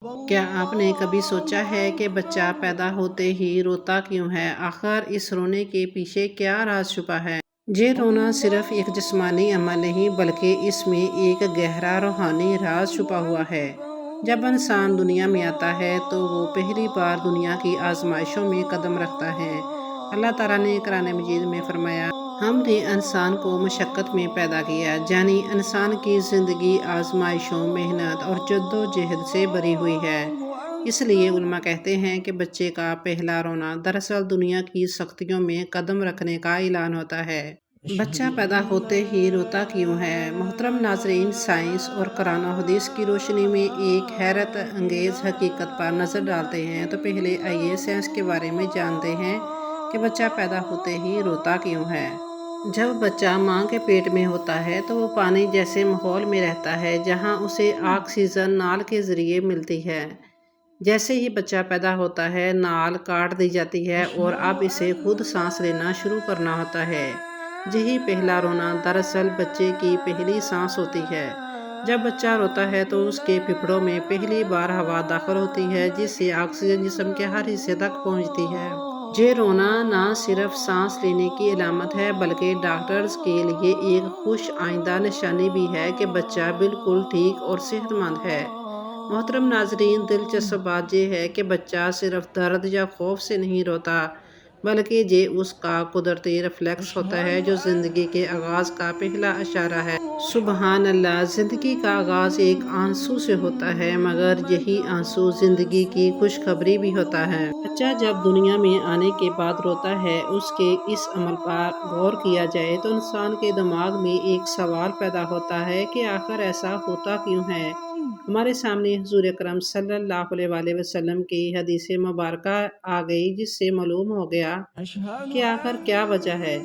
کیا آپ نے کبھی سوچا ہے کہ بچہ پیدا ہوتے ہی روتا کیوں ہے؟ آخر اس رونے کے پیچھے کیا راز چھپا ہے؟ یہ رونا صرف ایک جسمانی عمل نہیں بلکہ اس میں ایک گہرا روحانی راز چھپا ہوا ہے۔ جب انسان دنیا میں آتا ہے تو وہ پہلی بار دنیا کی آزمائشوں میں قدم رکھتا ہے۔ اللہ تعالیٰ نے قرآن مجید میں فرمایا، ہم نے انسان کو مشقت میں پیدا کیا، یعنی انسان کی زندگی آزمائشوں، محنت اور جدوجہد سے بھری ہوئی ہے۔ اس لیے علماء کہتے ہیں کہ بچے کا پہلا رونا دراصل دنیا کی سختیوں میں قدم رکھنے کا اعلان ہوتا ہے۔ بچہ پیدا ہوتے ہی روتا کیوں ہے؟ محترم ناظرین، سائنس اور قرآن و حدیث کی روشنی میں ایک حیرت انگیز حقیقت پر نظر ڈالتے ہیں تو پہلے آئیے سائنس کے بارے میں جانتے ہیں کہ بچہ پیدا ہوتے ہی روتا کیوں ہے۔ جب بچہ ماں کے پیٹ میں ہوتا ہے تو وہ پانی جیسے ماحول میں رہتا ہے جہاں اسے آکسیجن نال کے ذریعے ملتی ہے۔ جیسے ہی بچہ پیدا ہوتا ہے نال کاٹ دی جاتی ہے اور اب اسے خود سانس لینا شروع کرنا ہوتا ہے۔ یہی پہلا رونا دراصل بچے کی پہلی سانس ہوتی ہے۔ جب بچہ روتا ہے تو اس کے پھیپھڑوں میں پہلی بار ہوا داخل ہوتی ہے جس سے آکسیجن جسم کے ہر حصے تک پہنچتی ہے۔ یہ رونا نہ صرف سانس لینے کی علامت ہے بلکہ ڈاکٹرز کے لیے ایک خوش آئندہ نشانی بھی ہے کہ بچہ بالکل ٹھیک اور صحت مند ہے۔ محترم ناظرین، دلچسپ بات یہ ہے کہ بچہ صرف درد یا خوف سے نہیں روتا بلکہ یہ اس کا قدرتی ریفلیکس ہوتا ہے جو زندگی کے آغاز کا پہلا اشارہ ہے۔ سبحان اللہ! زندگی کا آغاز ایک آنسو سے ہوتا ہے مگر یہی آنسو زندگی کی خوشخبری بھی ہوتا ہے۔ بچہ جب دنیا میں آنے کے بعد روتا ہے، اس کے اس عمل پر غور کیا جائے تو انسان کے دماغ میں ایک سوال پیدا ہوتا ہے کہ آخر ایسا ہوتا کیوں ہے؟ ہمارے سامنے حضور اکرم صلی اللہ علیہ وآلہ وسلم کی حدیث مبارکہ آ گئی جس سے معلوم ہو گیا کہ آخر کیا وجہ ہے۔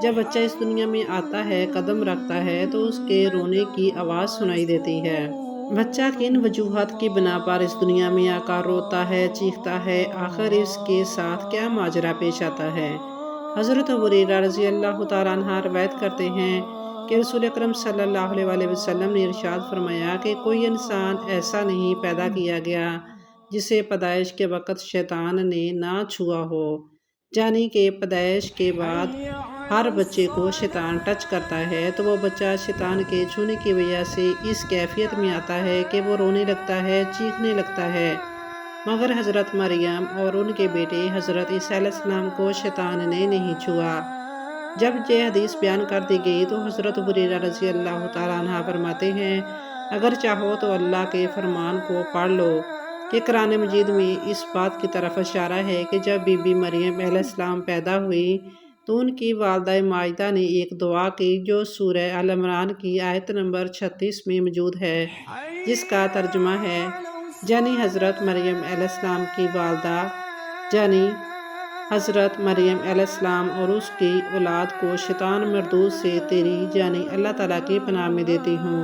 جب بچہ اس دنیا میں آتا ہے، قدم رکھتا ہے تو اس کے رونے کی آواز سنائی دیتی ہے۔ بچہ کن وجوہات کی بنا پر اس دنیا میں آ کر روتا ہے، چیختا ہے؟ آخر اس کے ساتھ کیا ماجرا پیش آتا ہے؟ حضرت ابو ہریرہ رضی اللہ تعالیٰ عنہ روایت کرتے ہیں کہ رسول اکرم صلی اللہ علیہ وآلہ وسلم نے ارشاد فرمایا کہ کوئی انسان ایسا نہیں پیدا کیا گیا جسے پیدائش کے وقت شیطان نے نہ چھوا ہو، یعنی کہ پیدائش کے بعد ہر بچے کو شیطان ٹچ کرتا ہے تو وہ بچہ شیطان کے چھونے کی وجہ سے اس کیفیت میں آتا ہے کہ وہ رونے لگتا ہے، چیخنے لگتا ہے۔ مگر حضرت مریم اور ان کے بیٹے حضرت عیسیٰ علیہ السلام کو شیطان نے نہیں چھوا۔ جب یہ حدیث بیان کر دی گئی تو حضرت ابو ہریرہ رضی اللہ تعالیٰ عنہ فرماتے ہیں، اگر چاہو تو اللہ کے فرمان کو پڑھ لو کہ قرآن مجید میں اس بات کی طرف اشارہ ہے کہ جب بی بی مریم علیہ السلام پیدا ہوئی تو ان کی والدہ ماجدہ نے ایک دعا کی جو سورہ آل عمران کی آیت نمبر 36 میں موجود ہے، جس کا ترجمہ ہے، یعنی حضرت مریم علیہ السلام کی والدہ یعنی حضرت مریم علیہ السلام اور اس کی اولاد کو شیطان مردود سے تیری یعنی اللہ تعالیٰ کی پناہ میں دیتی ہوں۔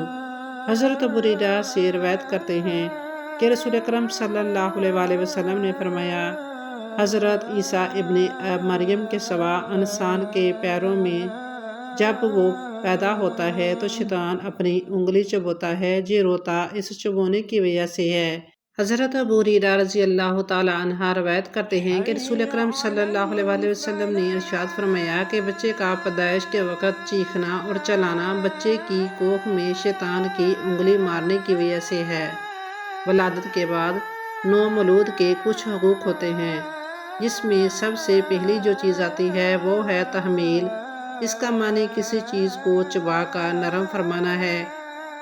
حضرت ابو ہریرہ سے روایت کرتے ہیں کہ رسول اکرم صلی اللہ علیہ وآلہ وسلم نے فرمایا، حضرت عیسیٰ ابن مریم کے سوا انسان کے پیروں میں جب وہ پیدا ہوتا ہے تو شیطان اپنی انگلی چبوتا ہے، یہ روتا اس چبونے کی وجہ سے ہے۔ حضرت ابو ہریرہ رضی اللہ تعالیٰ عنہ روایت کرتے ہیں کہ رسول اکرم صلی اللہ علیہ وآلہ وسلم نے ارشاد فرمایا کہ بچے کا پیدائش کے وقت چیخنا اور چلانا بچے کی کوکھ میں شیطان کی انگلی مارنے کی وجہ سے ہے۔ ولادت کے بعد نومولود کے کچھ حقوق ہوتے ہیں، جس میں سب سے پہلی جو چیز آتی ہے وہ ہے تحمیل۔ اس کا معنی کسی چیز کو چبا کر نرم فرمانا ہے۔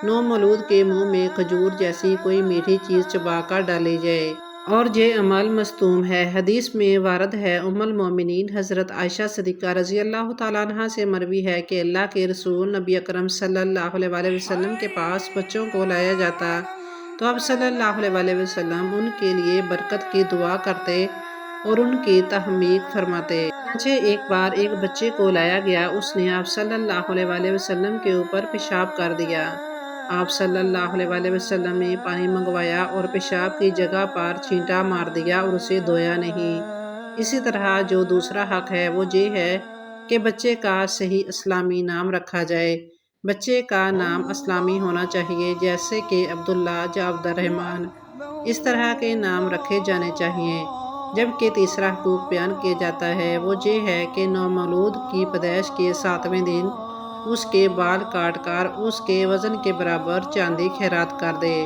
نومولود کے منہ میں کھجور جیسی کوئی میٹھی چیز چبا کر ڈالی جائے اور یہ عمل مستوم ہے۔ حدیث میں وارد ہے، ام المومنین حضرت عائشہ صدیقہ رضی اللہ تعالیٰ عنہا سے مروی ہے کہ اللہ کے رسول نبی اکرم صلی اللہ علیہ وآلہ وسلم کے پاس بچوں کو لایا جاتا تو آپ صلی اللہ علیہ وآلہ وسلم ان کے لیے برکت کی دعا کرتے اور ان کی تحمیق فرماتے۔ چنانچہ ایک بار ایک بچے کو لایا گیا، اس نے آپ صلی اللہ علیہ وآلہ وسلم کے اوپر پیشاب کر دیا۔ آپ صلی اللہ علیہ وآلہ وسلم نے پانی منگوایا اور پیشاب کی جگہ پر چھینٹا مار دیا اور اسے دھویا نہیں۔ اسی طرح جو دوسرا حق ہے وہ یہ ہے کہ بچے کا صحیح اسلامی نام رکھا جائے۔ بچے کا نام اسلامی ہونا چاہیے، جیسے کہ عبداللہ یا عبد الرحمن۔ اس طرح کے نام رکھے جانے چاہیے۔ جبکہ تیسرا حقوق بیان کیا جاتا ہے وہ یہ ہے کہ نومولود کی پیدائش کے 7ویں دن اس کے بال کاٹ کر اس کے وزن کے برابر چاندی خیرات کر دے۔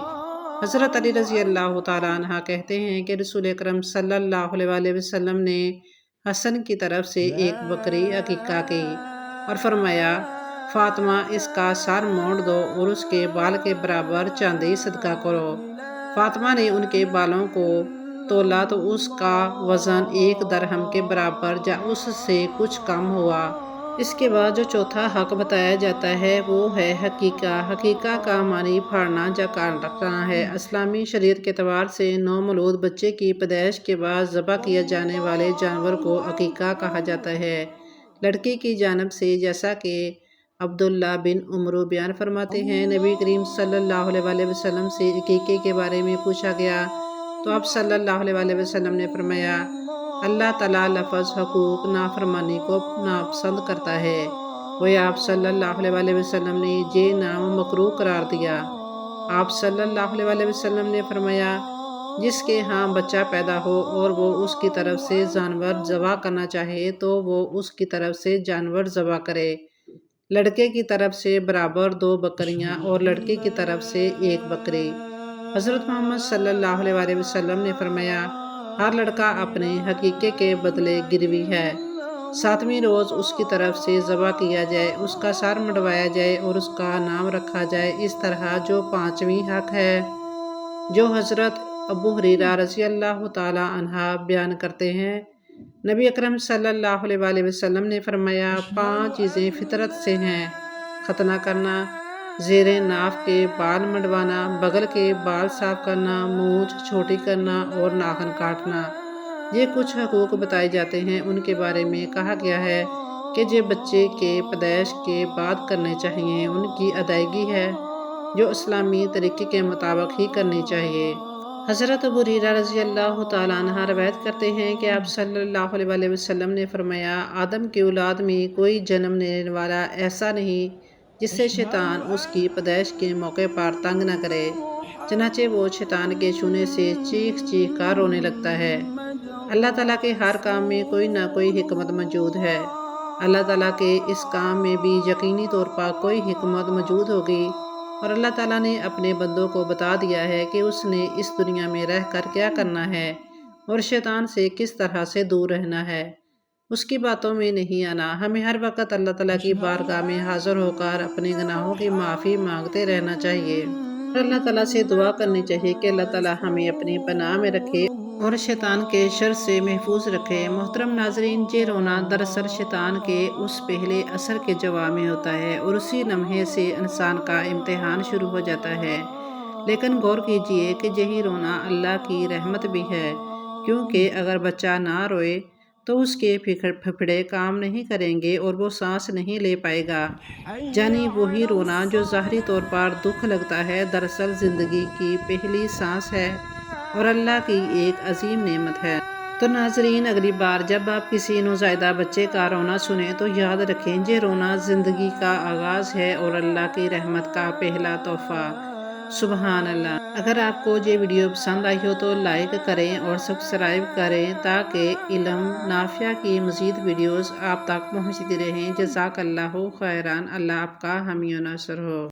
حضرت علی رضی اللہ تعالیٰ عنہ کہتے ہیں کہ رسول اکرم صلی اللہ علیہ وسلم نے حسن کی طرف سے ایک بکری عقیقہ کی اور فرمایا، فاطمہ اس کا سر مونڈ دو اور اس کے بال کے برابر چاندی صدقہ کرو۔ فاطمہ نے ان کے بالوں کو تولا تو اس کا وزن 1 درہم کے برابر یا اس سے کچھ کم ہوا۔ اس کے بعد جو چوتھا حق بتایا جاتا ہے وہ ہے حقیقہ۔ حقیقہ کا معنی پھاڑنا یا کاٹنا ہے۔ اسلامی شریعت کے اعتبار سے نومولود بچے کی پیدائش کے بعد ذبح کیے جانے والے جانور کو عقیقہ کہا جاتا ہے۔ لڑکی کی جانب سے، جیسا کہ عبداللہ بن عمرو بیان فرماتے ہیں، نبی کریم صلی اللہ علیہ وسلم سے عقیقے کے بارے میں پوچھا گیا تو آپ صلی اللہ علیہ وسلم نے فرمایا، اللہ تعالیٰ لفظ حقوق نافرمانی کو ناپسند کرتا ہے۔ گویا آپ صلی اللہ علیہ وسلم نے یہ نام مکروہ قرار دیا۔ آپ صلی اللہ علیہ وسلم نے فرمایا، جس کے ہاں بچہ پیدا ہو اور وہ اس کی طرف سے جانور ذبح کرنا چاہے تو وہ اس کی طرف سے جانور ذبح کرے۔ لڑکے کی طرف سے برابر 2 بکریاں اور لڑکی کی طرف سے 1 بکری۔ حضرت محمد صلی اللہ علیہ وسلم نے فرمایا، ہر لڑکا اپنے حقیقے کے بدلے گروی ہے۔ 7ویں روز اس کی طرف سے ذبح کیا جائے، اس کا سر منڈوایا جائے اور اس کا نام رکھا جائے۔ اس طرح جو 5ویں حق ہے جو حضرت ابو ہریرہ رضی اللہ تعالیٰ عنہ بیان کرتے ہیں، نبی اکرم صلی اللہ علیہ وسلم نے فرمایا، 5 چیزیں فطرت سے ہیں: ختنہ کرنا، زیر ناف کے بال منڈوانا، بغل کے بال صاف کرنا، مونچھ چھوٹی کرنا اور ناخن کاٹنا۔ یہ کچھ حقوق بتائے جاتے ہیں۔ ان کے بارے میں کہا گیا ہے کہ جو بچے کے پیدائش کے بعد کرنے چاہیے ان کی ادائیگی ہے جو اسلامی طریقے کے مطابق ہی کرنی چاہیے۔ حضرت ابو ہریرہ رضی اللہ تعالیٰ عنہ روایت کرتے ہیں کہ آپ صلی اللہ علیہ وسلم نے فرمایا، آدم کی اولاد میں کوئی جنم لینے والا ایسا نہیں جس سے شیطان اس کی پیدائش کے موقع پر تنگ نہ کرے، چنانچہ وہ شیطان کے چھونے سے چیخ چیخ کر رونے لگتا ہے۔ اللہ تعالیٰ کے ہر کام میں کوئی نہ کوئی حکمت موجود ہے۔ اللہ تعالیٰ کے اس کام میں بھی یقینی طور پر کوئی حکمت موجود ہوگی اور اللہ تعالیٰ نے اپنے بندوں کو بتا دیا ہے کہ اس نے اس دنیا میں رہ کر کیا کرنا ہے اور شیطان سے کس طرح سے دور رہنا ہے۔ اس کی باتوں میں نہیں آنا۔ ہمیں ہر وقت اللہ تعالیٰ کی بارگاہ میں حاضر ہو کر اپنے گناہوں کی معافی مانگتے رہنا چاہیے اور اللہ تعالیٰ سے دعا کرنی چاہیے کہ اللہ تعالیٰ ہمیں اپنی پناہ میں رکھے اور شیطان کے شر سے محفوظ رکھے۔ محترم ناظرین، یہ رونا دراصل شیطان کے اس پہلے اثر کے جواب میں ہوتا ہے اور اسی لمحے سے انسان کا امتحان شروع ہو جاتا ہے۔ لیکن غور کیجئے کہ یہی رونا اللہ کی رحمت بھی ہے، کیونکہ اگر بچہ نہ روئے تو اس کے پھیپھڑے کام نہیں کریں گے اور وہ سانس نہیں لے پائے گا۔ یعنی وہی رونا جو ظاہری طور پر دکھ لگتا ہے دراصل زندگی کی پہلی سانس ہے اور اللہ کی ایک عظیم نعمت ہے۔ تو ناظرین، اگلی بار جب آپ کسی نوزائیدہ بچے کا رونا سنیں تو یاد رکھیں یہ رونا زندگی کا آغاز ہے اور اللہ کی رحمت کا پہلا تحفہ۔ سبحان اللہ۔ اگر آپ کو یہ ویڈیو پسند آئی ہو تو لائک کریں اور سبسکرائب کریں تاکہ علم نافع کی مزید ویڈیوز آپ تک پہنچتی رہیں۔ جزاک اللہ خیران۔ اللہ آپ کا حامی و ناصر ہو۔